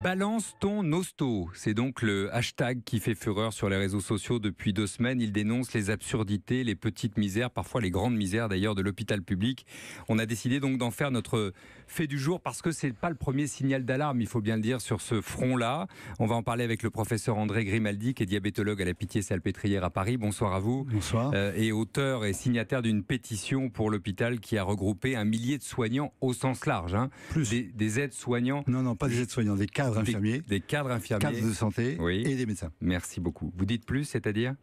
Balance ton hosto, c'est donc le hashtag qui fait fureur sur les réseaux sociaux depuis 2 semaines. Il dénonce les absurdités, les petites misères, parfois les grandes misères d'ailleurs de l'hôpital public. On a décidé donc d'en faire notre fait du jour parce que c'est pas le premier signal d'alarme, il faut bien le dire, sur ce front-là. On va en parler avec le professeur André Grimaldi, qui est diabétologue à la Pitié-Salpêtrière à Paris. Bonsoir à vous. Bonsoir. Et auteur et signataire d'une pétition pour l'hôpital qui a regroupé 1 millier de soignants au sens large. Plus. Des aides-soignants. Non, pas des aides-soignants, des cadres infirmiers. Des cadres infirmiers. Cadres de santé et des médecins. Merci beaucoup. Vous dites plus, c'est-à-dire ?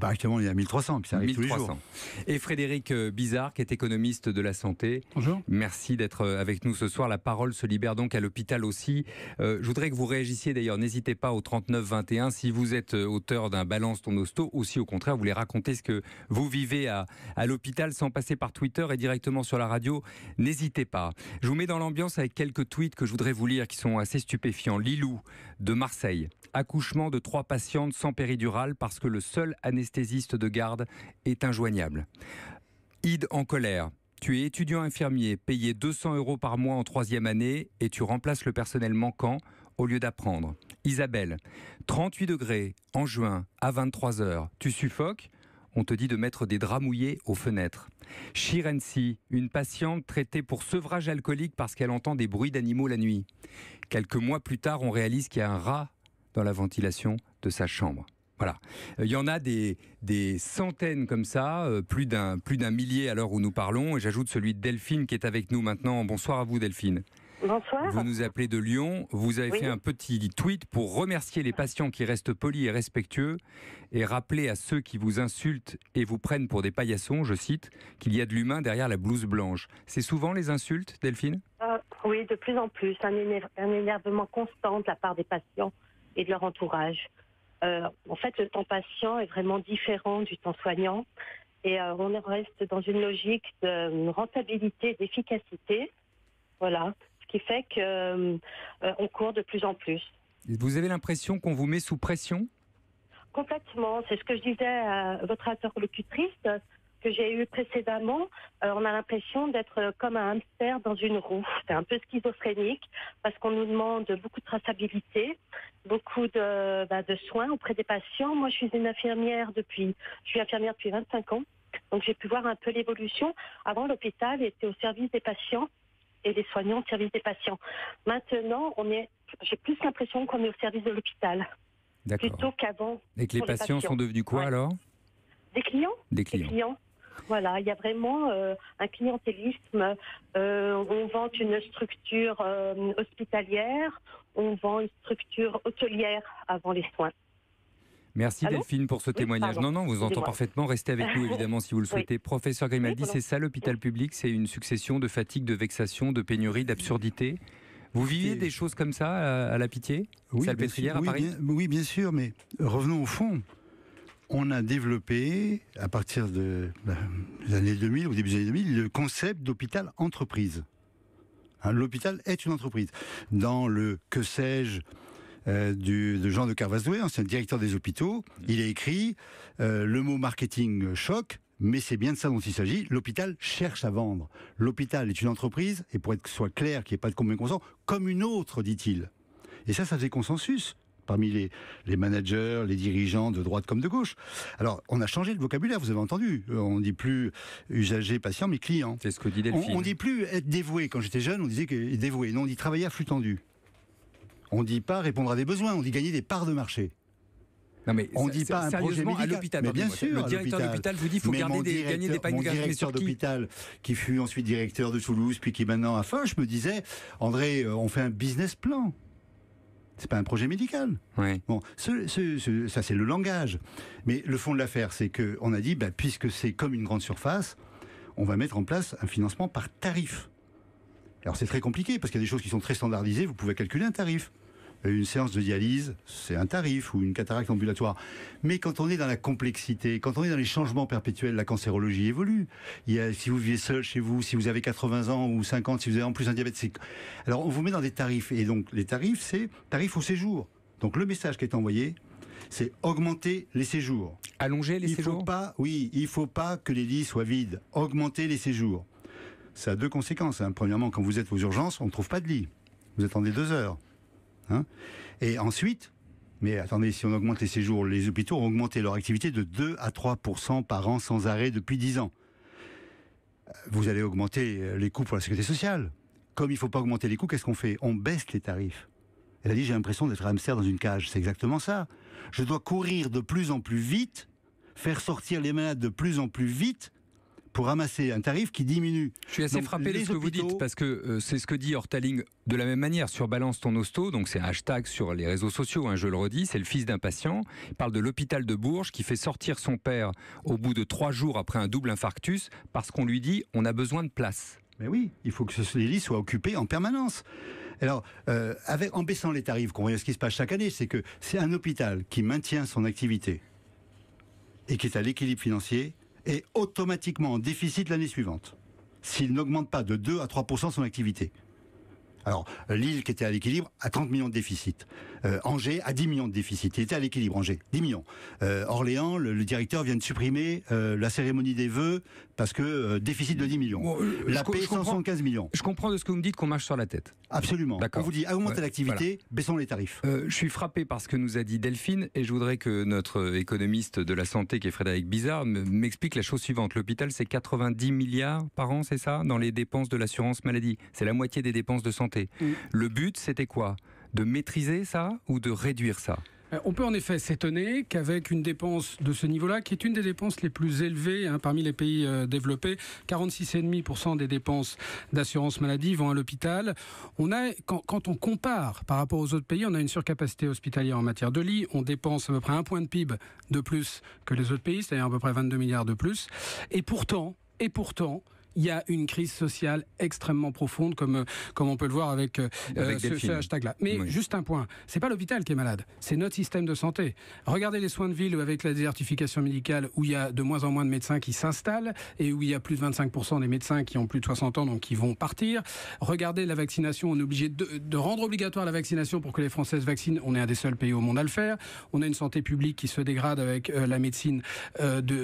Actuellement, il y a 1300, puis ça arrive 1300. tous les jours. Et Frédéric Bizard, qui est économiste de la santé. Bonjour. Merci d'être avec nous ce soir. La parole se libère donc à l'hôpital aussi. Je voudrais que vous réagissiez d'ailleurs. N'hésitez pas au 39 21 si vous êtes auteur d'un Balance ton hosto ou si au contraire vous voulez raconter ce que vous vivez à l'hôpital sans passer par Twitter et directement sur la radio. N'hésitez pas. Je vous mets dans l'ambiance avec quelques tweets que je voudrais vous lire qui sont assez stupéfiants. Lilou de Marseille. Accouchement de 3 patientes sans péridurale parce que le seul anesthésiste de garde est injoignable. Id en colère. Tu es étudiant infirmier, payé 200 € par mois en 3e année et tu remplaces le personnel manquant au lieu d'apprendre. Isabelle, 38 degrés en juin à 23 h. Tu suffoques ? On te dit de mettre des draps mouillés aux fenêtres. Shirensi, une patiente traitée pour sevrage alcoolique parce qu'elle entend des bruits d'animaux la nuit. Quelques mois plus tard, on réalise qu'il y a un rat dans la ventilation de sa chambre. Voilà. Il y en a des centaines comme ça, plus d'un millier à l'heure où nous parlons. Et j'ajoute celui de Delphine qui est avec nous maintenant. Bonsoir à vous Delphine. Bonsoir. Vous nous appelez de Lyon. Vous avez fait un petit tweet pour remercier les patients qui restent polis et respectueux et rappeler à ceux qui vous insultent et vous prennent pour des paillassons, je cite, qu'il y a de l'humain derrière la blouse blanche. C'est souvent les insultes, Delphine ? Oui, de plus en plus. Un énervement constant de la part des patients et de leur entourage. En fait, le temps patient est vraiment différent du temps soignant et on reste dans une logique de rentabilité, d'efficacité. Voilà, ce qui fait qu'on court de plus en plus. Vous avez l'impression qu'on vous met sous pression ? Complètement, c'est ce que je disais à votre interlocutrice que j'ai eu précédemment. On a l'impression d'être comme un hamster dans une roue. C'est un peu schizophrénique parce qu'on nous demande beaucoup de traçabilité, beaucoup de soins auprès des patients. Moi, je suis infirmière depuis 25 ans, donc j'ai pu voir un peu l'évolution. Avant, l'hôpital était au service des patients et les soignants au service des patients. Maintenant, j'ai plus l'impression qu'on est au service de l'hôpital. D'accord. Plutôt qu'avant. Et que les patients sont devenus quoi alors ? Des clients. Des clients. Voilà, il y a vraiment un clientélisme. On vend une structure hospitalière, on vend une structure hôtelière avant les soins. Merci Delphine pour ce témoignage. Pardon. Non, vous entend parfaitement. Restez avec nous évidemment si vous le souhaitez. Professeur Grimaldi, c'est ça l'hôpital public ? C'est une succession de fatigue, de vexation, de pénurie, d'absurdité ? Vous viviez des choses comme ça à la Pitié Salpêtrière à Paris ? Oui, bien sûr, mais revenons au fond. On a développé, à partir des années 2000, au début des années 2000, le concept d'hôpital-entreprise. L'hôpital est une entreprise. Dans le que sais-je de Jean de Carvasdoué, ancien directeur des hôpitaux, il a écrit le mot marketing choc, mais c'est bien de ça dont il s'agit. L'hôpital cherche à vendre. L'hôpital est une entreprise, et pour être soit clair, qu'il n'y ait pas de combien consent, comme une autre, dit-il. Et ça faisait consensus parmi les managers, les dirigeants de droite comme de gauche. Alors, on a changé le vocabulaire, vous avez entendu. On ne dit plus usager, patient, mais client. C'est ce que dit Delphine. On ne dit plus être dévoué. Quand j'étais jeune, on disait que dévoué. Non, on dit travailler à flux tendu. On ne dit pas répondre à des besoins, on dit gagner des parts de marché. Non mais on ne dit pas un projet médical. À l'hôpital, mais bien sûr, le directeur de l'hôpital vous dit qu'il faut gagner des paniers. Mon directeur d'hôpital, qui fut ensuite directeur de Toulouse, puis qui est maintenant à Foch, me disait, André, on fait un business plan. C'est pas un projet médical. Oui. Bon, ça c'est le langage. Mais le fond de l'affaire, c'est qu'on a dit, puisque c'est comme une grande surface, on va mettre en place un financement par tarif. Alors c'est très compliqué, parce qu'il y a des choses qui sont très standardisées, vous pouvez calculer un tarif. Une séance de dialyse, c'est un tarif, ou une cataracte ambulatoire. Mais quand on est dans la complexité, quand on est dans les changements perpétuels, la cancérologie évolue. Si vous vivez seul chez vous, si vous avez 80 ans ou 50, si vous avez en plus un diabète, alors on vous met dans des tarifs. Et donc les tarifs, c'est tarifs au séjour. Donc le message qui est envoyé, c'est augmenter les séjours. Allonger les séjours ? Il ne faut pas que les lits soient vides. Augmenter les séjours. Ça a 2 conséquences. Premièrement, quand vous êtes aux urgences, on ne trouve pas de lit. Vous attendez 2 heures. Hein. Et ensuite, mais attendez, si on augmente les séjours, les hôpitaux ont augmenté leur activité de 2 à 3% par an sans arrêt depuis 10 ans. Vous allez augmenter les coûts pour la sécurité sociale. Comme il ne faut pas augmenter les coûts, qu'est-ce qu'on fait? On baisse les tarifs. Elle a dit, j'ai l'impression d'être un hamster dans une cage. C'est exactement ça. Je dois courir de plus en plus vite, faire sortir les malades de plus en plus vite, pour ramasser un tarif qui diminue. Je suis assez frappé de ce que vous dites, parce que c'est ce que dit Hortaling de la même manière sur Balance ton hosto, donc c'est un hashtag sur les réseaux sociaux, hein, je le redis, c'est le fils d'un patient. Il parle de l'hôpital de Bourges qui fait sortir son père au bout de 3 jours après un double infarctus, parce qu'on lui dit on a besoin de place. Mais oui, il faut que les lits soient occupés en permanence. Alors, en baissant les tarifs, qu'on voit ce qui se passe chaque année, c'est que c'est un hôpital qui maintient son activité et qui est à l'équilibre financier, est automatiquement en déficit l'année suivante, s'il n'augmente pas de 2 à 3% son activité. Alors, Lille, qui était à l'équilibre, a 30 millions de déficit. Angers a 10 millions de déficit. Il était à l'équilibre, Angers, 10 millions. Orléans, le directeur vient de supprimer la cérémonie des vœux parce que déficit de 10 millions. Bon, la paix, 175 millions. Je comprends de ce que vous me dites qu'on marche sur la tête. Absolument. On vous dit, augmentez l'activité, voilà. Baissons les tarifs. Je suis frappé par ce que nous a dit Delphine, et je voudrais que notre économiste de la santé, qui est Frédéric Bizard, m'explique la chose suivante. L'hôpital, c'est 90 milliards par an, c'est ça, dans les dépenses de l'assurance maladie. C'est la moitié des dépenses de santé. Le but, c'était quoi? De maîtriser ça ou de réduire ça? On peut en effet s'étonner qu'avec une dépense de ce niveau-là, qui est une des dépenses les plus élevées parmi les pays développés, 46,5% des dépenses d'assurance maladie vont à l'hôpital. Quand on compare par rapport aux autres pays, on a une surcapacité hospitalière en matière de lits. On dépense à peu près 1 point de PIB de plus que les autres pays, c'est-à-dire à peu près 22 milliards de plus. Et pourtant, il y a une crise sociale extrêmement profonde, comme on peut le voir avec ce hashtag-là. Mais oui. Juste un point, c'est pas l'hôpital qui est malade, c'est notre système de santé. Regardez les soins de ville avec la désertification médicale, où il y a de moins en moins de médecins qui s'installent et où il y a plus de 25% des médecins qui ont plus de 60 ans, donc qui vont partir. Regardez la vaccination, on est obligé de rendre obligatoire la vaccination pour que les Français se vaccinent. On est un des seuls pays au monde à le faire. On a une santé publique qui se dégrade avec la médecine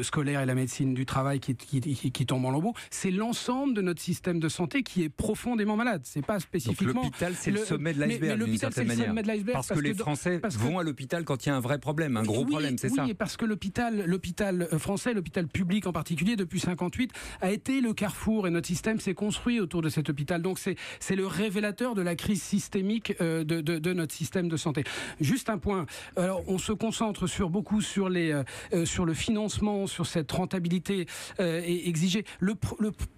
scolaire et la médecine du travail qui tombe en lambeaux. C'est l'ensemble de notre système de santé qui est profondément malade. C'est pas spécifiquement. Donc l'hôpital, c'est le sommet de l'iceberg d'une certaine manière. Parce que les Français vont à l'hôpital quand il y a un vrai problème, un gros problème, c'est ça? Oui, parce que l'hôpital français, l'hôpital public en particulier, depuis 58, a été le carrefour et notre système s'est construit autour de cet hôpital. Donc c'est le révélateur de la crise systémique de notre système de santé. Juste un point. Alors on se concentre beaucoup sur le financement, sur cette rentabilité exigée. Le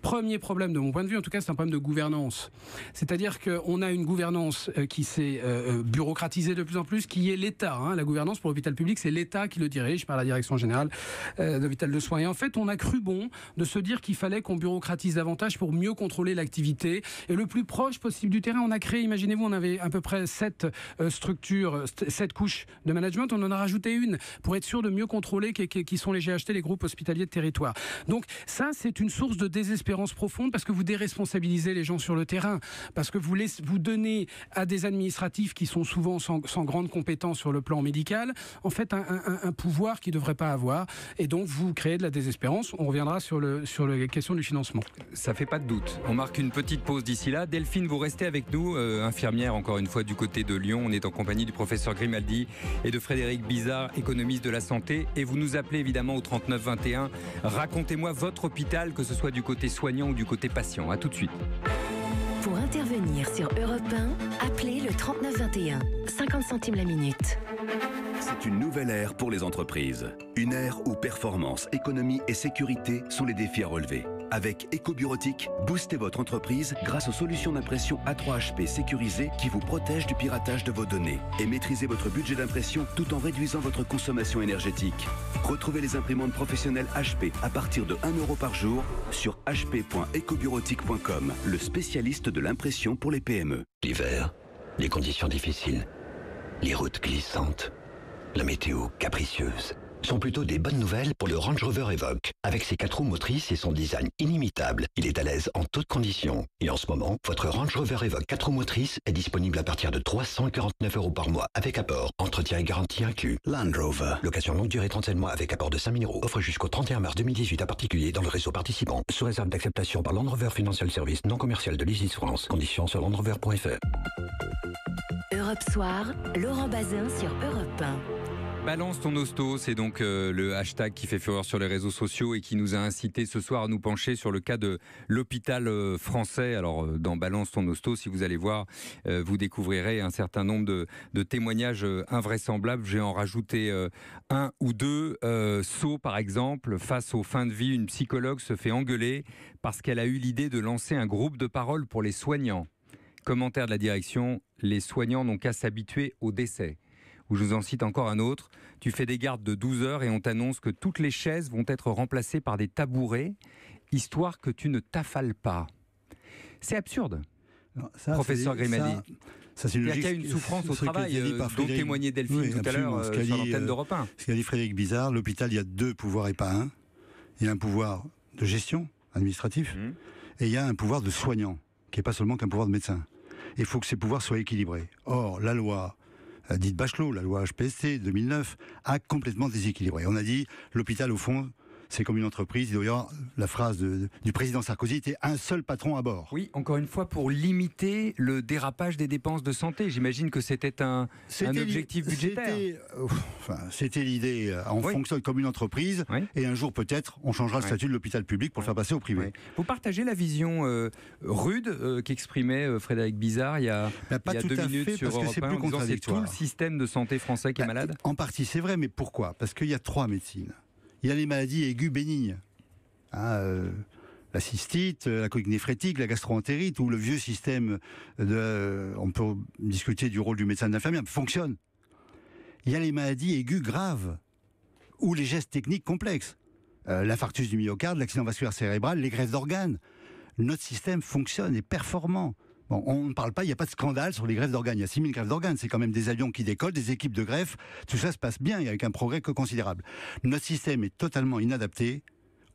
premier problème, de mon point de vue, en tout cas, c'est un problème de gouvernance. C'est-à-dire qu'on a une gouvernance qui s'est bureaucratisée de plus en plus, qui est l'État. La gouvernance pour l'hôpital public, c'est l'État qui le dirige par la direction générale d'hôpital de soins. Et en fait, on a cru bon de se dire qu'il fallait qu'on bureaucratise davantage pour mieux contrôler l'activité. Et le plus proche possible du terrain, on a créé, imaginez-vous, on avait à peu près 7 structures, 7 couches de management. On en a rajouté une pour être sûr de mieux contrôler qui sont les GHT, les groupes hospitaliers de territoire. Donc ça, c'est une source de désespérance profonde parce que vous déresponsabilisez les gens sur le terrain, parce que vous donnez à des administratifs qui sont souvent sans grande compétence sur le plan médical, en fait un pouvoir qu'ils ne devraient pas avoir, et donc vous créez de la désespérance. On reviendra sur la question du financement. Ça fait pas de doute. On marque une petite pause d'ici là. Delphine, vous restez avec nous, infirmière encore une fois du côté de Lyon. On est en compagnie du professeur Grimaldi et de Frédéric Bizard, économiste de la santé, et vous nous appelez évidemment au 39 21. Racontez-moi votre hôpital, que ce soit du côté soignant ou du côté patient. À tout de suite. Pour intervenir sur Europe 1, appelez le 39 21, 50 centimes la minute. C'est une nouvelle ère pour les entreprises. Une ère où performance, économie et sécurité sont les défis à relever. Avec EcoBureautique, boostez votre entreprise grâce aux solutions d'impression A3HP sécurisées qui vous protègent du piratage de vos données. Et maîtrisez votre budget d'impression tout en réduisant votre consommation énergétique. Retrouvez les imprimantes professionnelles HP à partir de 1 € par jour sur hp.ecobureautique.com, le spécialiste de l'impression pour les PME. L'hiver, les conditions difficiles, les routes glissantes, la météo capricieuse sont plutôt des bonnes nouvelles pour le Range Rover Evoque. Avec ses 4 roues motrices et son design inimitable, il est à l'aise en toutes conditions. Et en ce moment, votre Range Rover Evoque 4 roues motrices est disponible à partir de 349 € par mois avec apport, entretien et garantie inclus. Land Rover. Location longue durée 37 mois avec apport de 5 000 €. Offre jusqu'au 31 mars 2018 à particulier dans le réseau participant. Sous réserve d'acceptation par Land Rover Financial Service non commercial de l'Isis France. Conditions sur landrover.fr. Europe Soir, Laurent Bazin sur Europe 1. Balance ton hosto, c'est donc le hashtag qui fait fureur sur les réseaux sociaux et qui nous a incité ce soir à nous pencher sur le cas de l'hôpital français. Alors dans Balance ton hosto, si vous allez voir, vous découvrirez un certain nombre de témoignages invraisemblables. J'ai en rajouté un ou deux. Sceaux par exemple, face aux fins de vie, une psychologue se fait engueuler parce qu'elle a eu l'idée de lancer un groupe de parole pour les soignants. Commentaire de la direction, les soignants n'ont qu'à s'habituer au décès. Ou je vous en cite encore un autre, tu fais des gardes de 12 heures et on t'annonce que toutes les chaises vont être remplacées par des tabourets, histoire que tu ne t'affales pas. C'est absurde, Non, ça, professeur Grimaldi. Ça, c'est Il y a une souffrance au travail dont témoignait Delphine tout à l'heure sur l'antenne d'Europe 1. Ce qu'a dit Frédéric Bizard, l'hôpital, il y a deux pouvoirs et pas un. Il y a un pouvoir de gestion administratif et il y a un pouvoir de soignant, qui n'est pas seulement qu'un pouvoir de médecin. Il faut que ces pouvoirs soient équilibrés. Or, la loi dite Bachelot, la loi HPST 2009, a complètement déséquilibré. On a dit, l'hôpital, au fond, c'est comme une entreprise. D'ailleurs, la phrase du président Sarkozy était un seul patron à bord. Oui, encore une fois, pour limiter le dérapage des dépenses de santé. J'imagine que c'était un objectif budgétaire. C'était l'idée. On fonctionne comme une entreprise et un jour, peut-être, on changera le statut de l'hôpital public pour le faire passer au privé. Vous partagez la vision rude qu'exprimait Frédéric Bizard il y a 2 minutes sur Europe 1 en disant c'est tout le système de santé français qui est malade. En partie, c'est vrai, mais pourquoi ? Parce qu'il y a 3 médecines. Il y a les maladies aiguës bénignes, la cystite, la colique néphrétique, la gastroentérite, où le vieux système on peut discuter du rôle du médecin et de l'infirmière, fonctionne. Il y a les maladies aiguës graves, ou les gestes techniques complexes, l'infarctus du myocarde, l'accident vasculaire cérébral, les greffes d'organes. Notre système fonctionne, est performant. Bon, on ne parle pas, il n'y a pas de scandale sur les greffes d'organes. Il y a 6000 greffes d'organes, c'est quand même des avions qui décollent, des équipes de greffes, tout ça se passe bien, avec un progrès considérable. Notre système est totalement inadapté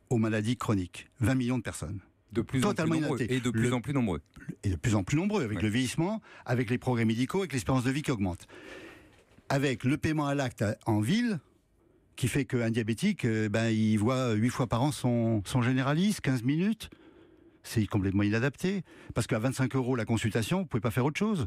aux maladies chroniques. 20 millions de personnes. De plus en plus nombreux. Et de plus en plus nombreux. Et de plus en plus nombreux, avec le vieillissement, avec les progrès médicaux, avec l'espérance de vie qui augmente. Avec le paiement à l'acte en ville, qui fait qu'un diabétique, il voit 8 fois par an son généraliste, 15 minutes. C'est complètement inadapté, parce qu'à 25 € la consultation, vous ne pouvez pas faire autre chose.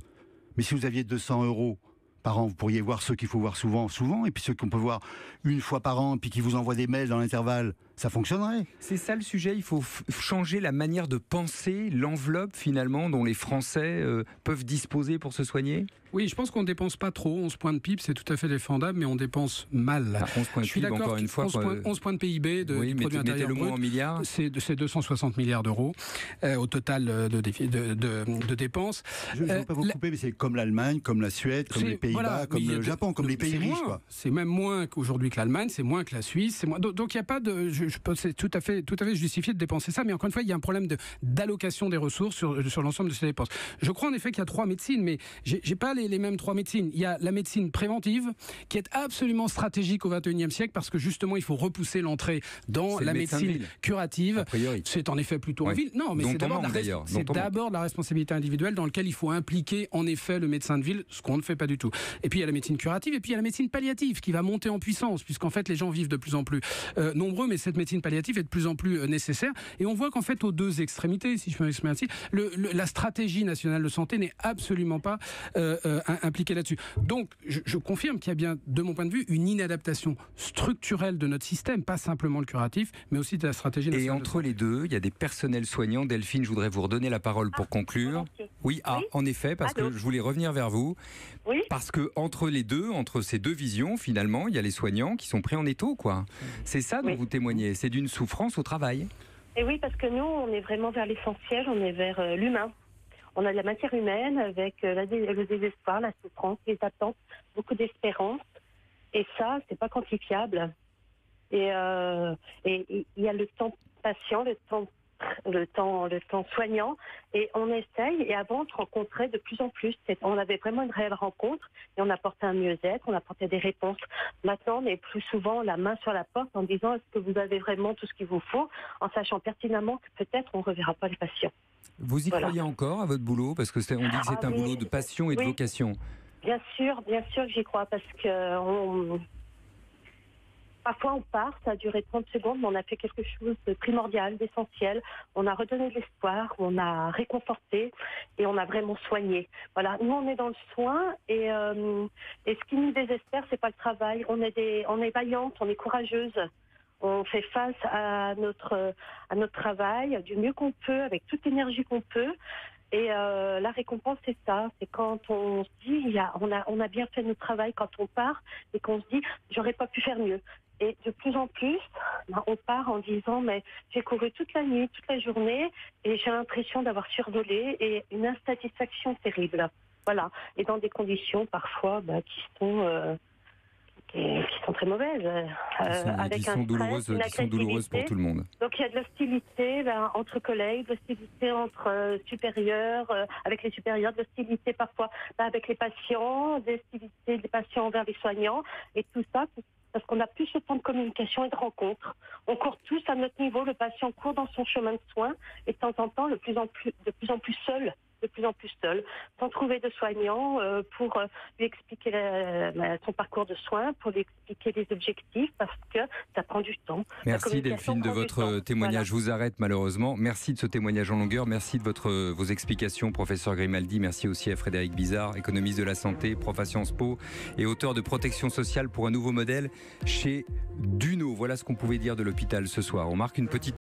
Mais si vous aviez 200 € par an, vous pourriez voir ceux qu'il faut voir souvent, et puis ceux qu'on peut voir une fois par an, puis qui vous envoient des mails dans l'intervalle, ça fonctionnerait. C'est ça le sujet, il faut changer la manière de penser, l'enveloppe finalement dont les Français peuvent disposer pour se soigner. Oui, je pense qu'on ne dépense pas trop. 11 points de PIB, c'est tout à fait défendable, mais on dépense mal. 11 points de PIB, encore une fois. 11 points de PIB du produit intérieur brut. Mettez le mot en milliards. C'est 260 milliards d'euros au total de dépenses. Je ne veux pas vous couper, mais c'est comme l'Allemagne, comme la Suède, comme les Pays-Bas, comme le Japon, comme les pays riches. C'est même moins qu'aujourd'hui que l'Allemagne, c'est moins que la Suisse. Donc il n'y a pas de... c'est tout à fait justifié de dépenser ça, mais encore une fois, il y a un problème d'allocation des ressources sur l'ensemble de ces dépenses. Je crois en effet qu'il y a 3 médecines, mais j'ai pas les mêmes 3 médecines. Il y a la médecine préventive qui est absolument stratégique au XXIe siècle parce que justement il faut repousser l'entrée dans la médecine curative. C'est en effet plutôt en ville. Non, mais c'est d'abord la responsabilité individuelle dans laquelle il faut impliquer en effet le médecin de ville, ce qu'on ne fait pas du tout. Et puis il y a la médecine curative et puis il y a la médecine palliative qui va monter en puissance puisqu'en fait les gens vivent de plus en plus nombreux, mais cette médecine palliative est de plus en plus nécessaire. Et on voit qu'en fait aux 2 extrémités, si je peux m'exprimer ainsi, la stratégie nationale de santé n'est absolument pas impliqué là-dessus. Donc, je confirme qu'il y a bien, de mon point de vue, une inadaptation structurelle de notre système, pas simplement le curatif, mais aussi de la stratégie nationale. Et entre les deux, il y a des personnels soignants. Delphine, je voudrais vous redonner la parole pour conclure. Oui, en effet, parce que je voulais revenir vers vous. Oui. Parce que entre les deux, entre ces deux visions, finalement, il y a les soignants qui sont pris en étau, quoi. C'est ça dont vous témoignez. C'est d'une souffrance au travail. Et oui, parce que nous, on est vraiment vers l'essentiel, on est vers l'humain. On a de la matière humaine avec le désespoir, la souffrance, les attentes, beaucoup d'espérance. Et ça, c'est pas quantifiable. Et il y a le temps patient, le temps soignant. Et on essaye. Et avant, on se rencontrait de plus en plus. On avait vraiment une réelle rencontre. Et on apportait un mieux-être, on apportait des réponses. Maintenant, on est plus souvent la main sur la porte en disant est-ce que vous avez vraiment tout ce qu'il vous faut, en sachant pertinemment que peut-être on ne reverra pas les patients. Vous y croyez encore à votre boulot? Parce que on dit que c'est un boulot de passion et de vocation. Bien sûr que j'y crois, parce que Parfois, on part, ça a duré 30 secondes, mais on a fait quelque chose de primordial, d'essentiel. On a redonné de l'espoir, on a réconforté et on a vraiment soigné. Voilà, nous, on est dans le soin et ce qui nous désespère, c'est pas le travail. On est vaillantes, on est courageuses. On fait face à notre travail du mieux qu'on peut, avec toute l'énergie qu'on peut. Et la récompense, c'est ça. C'est quand on se dit, on a bien fait notre travail quand on part et qu'on se dit, j'aurais pas pu faire mieux. Et de plus en plus, on part en disant, mais j'ai couru toute la nuit, toute la journée, et j'ai l'impression d'avoir survolé et une insatisfaction terrible. Voilà. Et dans des conditions parfois qui sont très mauvaises, qui sont douloureuses pour tout le monde. Donc il y a de l'hostilité entre collègues, de l'hostilité entre supérieurs, avec les supérieurs, de l'hostilité parfois avec les patients, de l'hostilité des patients envers les soignants, et tout ça parce qu'on n'a plus ce temps de communication et de rencontre. On court tous à notre niveau, le patient court dans son chemin de soins, et de temps en temps, de plus en plus seul, sans trouver de soignant pour lui expliquer son parcours de soins, pour lui expliquer les objectifs, parce que ça prend du temps. Merci Delphine de votre témoignage. Voilà. Je vous arrête malheureusement. Merci de ce témoignage en longueur. Merci de vos explications, professeur Grimaldi. Merci aussi à Frédéric Bizard, économiste de la santé, prof à Sciences Po et auteur de Protection sociale pour un nouveau modèle chez Duno. Voilà ce qu'on pouvait dire de l'hôpital ce soir. On marque une petite